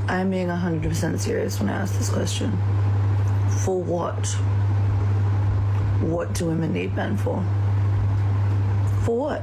I'm being 100% serious when I ask this question. For what? What do women need men for? For what?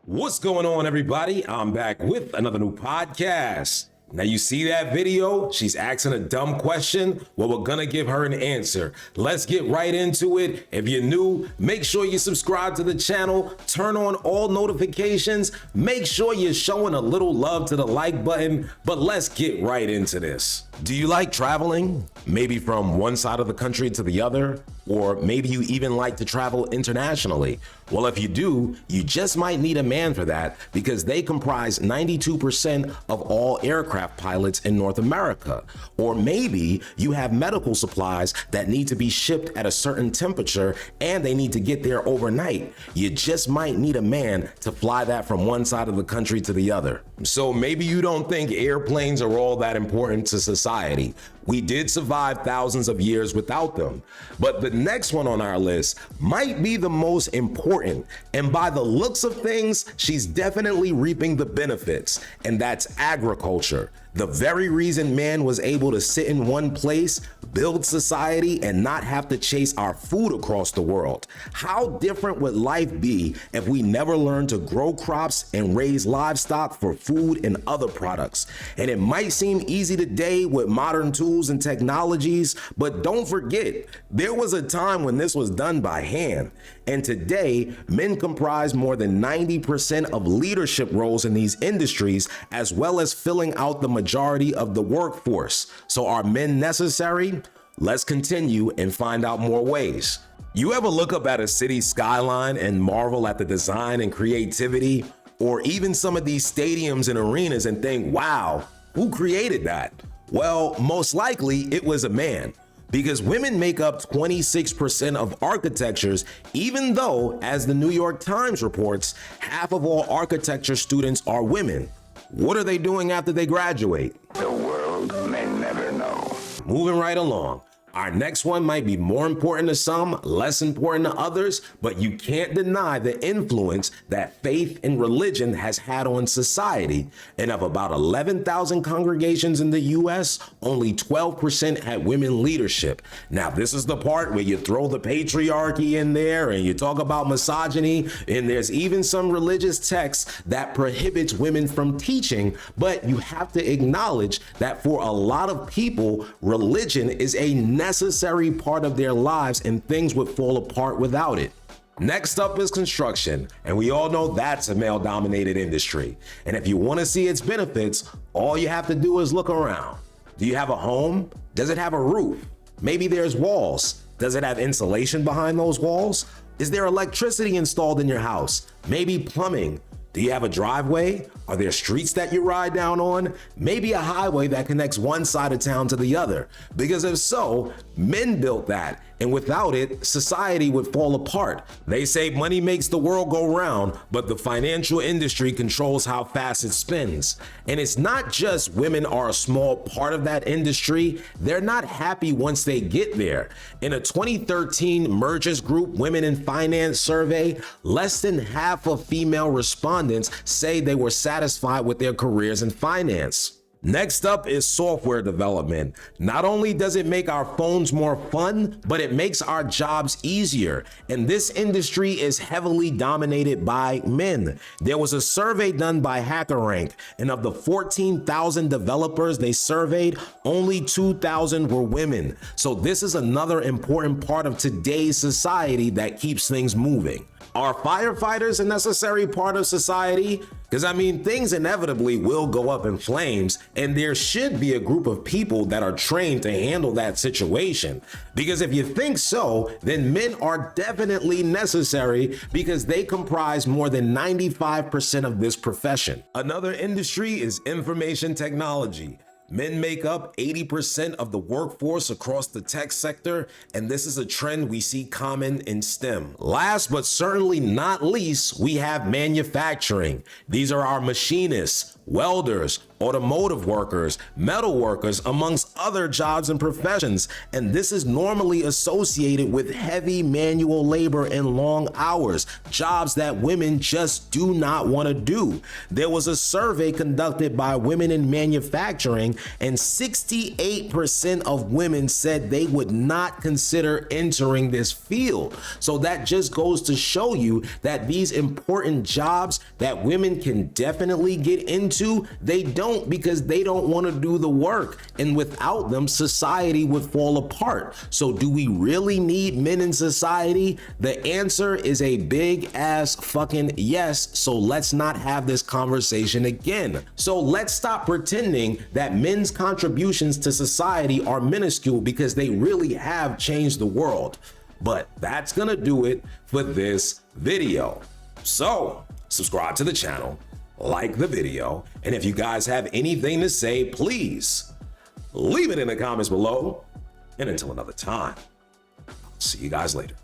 What's going on, everybody? I'm back with another new podcast. Now, you see that video? She's asking a dumb question. Well, we're gonna give her an answer. Let's get right into it. If you're new, make sure you subscribe to the channel, turn on all notifications, make sure you're showing a little love to the like button, but let's get right into this. Do you like traveling? Maybe from one side of the country to the other? Or maybe you even like to travel internationally? Well, if you do, you just might need a man for that because they comprise 92% of all aircraft pilots in North America. Or maybe you have medical supplies that need to be shipped at a certain temperature and they need to get there overnight. You just might need a man to fly that from one side of the country to the other. So maybe you don't think airplanes are all that important to society. We did survive thousands of years without them. But the next one on our list might be the most important. And by the looks of things, she's definitely reaping the benefits. And that's agriculture. The very reason man was able to sit in one place, build society, and not have to chase our food across the world. How different would life be if we never learned to grow crops and raise livestock for food and other products? And it might seem easy today with modern tools and technologies, but don't forget, there was a time when this was done by hand. And today, men comprise more than 90% of leadership roles in these industries, as well as filling out the majority of the workforce. So are men necessary? Let's continue and find out more ways. You ever look up at a city skyline and marvel at the design and creativity? Or even some of these stadiums and arenas and think, wow, who created that? Well, most likely it was a man. Because women make up 26% of architectures, even though, as the New York Times reports, half of all architecture students are women. What are they doing after they graduate? The world may never know. Moving right along. Our next one might be more important to some, less important to others, but you can't deny the influence that faith and religion has had on society. And of about 11,000 congregations in the US, only 12% had women leadership. Now, this is the part where you throw the patriarchy in there and you talk about misogyny, and there's even some religious texts that prohibits women from teaching, but you have to acknowledge that for a lot of people, religion is a necessary part of their lives and things would fall apart without it. Next up is construction, and we all know that's a male-dominated industry. And if you want to see its benefits, all you have to do is look around. Do you have a home? Does it have a roof? Maybe there's walls. Does it have insulation behind those walls? Is there electricity installed in your house? Maybe plumbing. Do you have a driveway? Are there streets that you ride down on? Maybe a highway that connects one side of town to the other. Because if so, men built that, and without it, society would fall apart. They say money makes the world go round, but the financial industry controls how fast it spins. And it's not just women are a small part of that industry, they're not happy once they get there. In a 2013 Mergers Group Women in Finance survey, less than half of female respondents say they were satisfied with their careers in finance. Next up is software development. Not only does it make our phones more fun, but it makes our jobs easier. And this industry is heavily dominated by men. There was a survey done by HackerRank, and of the 14,000 developers they surveyed, only 2,000 were women. So this is another important part of today's society that keeps things moving. Are firefighters a necessary part of society? Because I mean, things inevitably will go up in flames, and there should be a group of people that are trained to handle that situation. Because if you think so, then men are definitely necessary because they comprise more than 95% of this profession. Another industry is information technology. Men make up 80% of the workforce across the tech sector, and this is a trend we see common in STEM. Last but certainly not least, we have manufacturing. These are our machinists, welders, automotive workers, metal workers, amongst other jobs and professions. And this is normally associated with heavy manual labor and long hours, jobs that women just do not want to do. There was a survey conducted by women in manufacturing, and 68% of women said they would not consider entering this field. So that just goes to show you that these important jobs that women can definitely get into, they don't, because they don't want to do the work. And without them, society would fall apart. So do we really need men in society? The answer is a big ass fucking yes. So let's not have this conversation again. So let's stop pretending that men's contributions to society are minuscule, because they really have changed the world. But that's gonna do it for this video. So subscribe to the channel, like the video, and if you guys have anything to say, please leave it in the comments below. And until another time, see you guys later.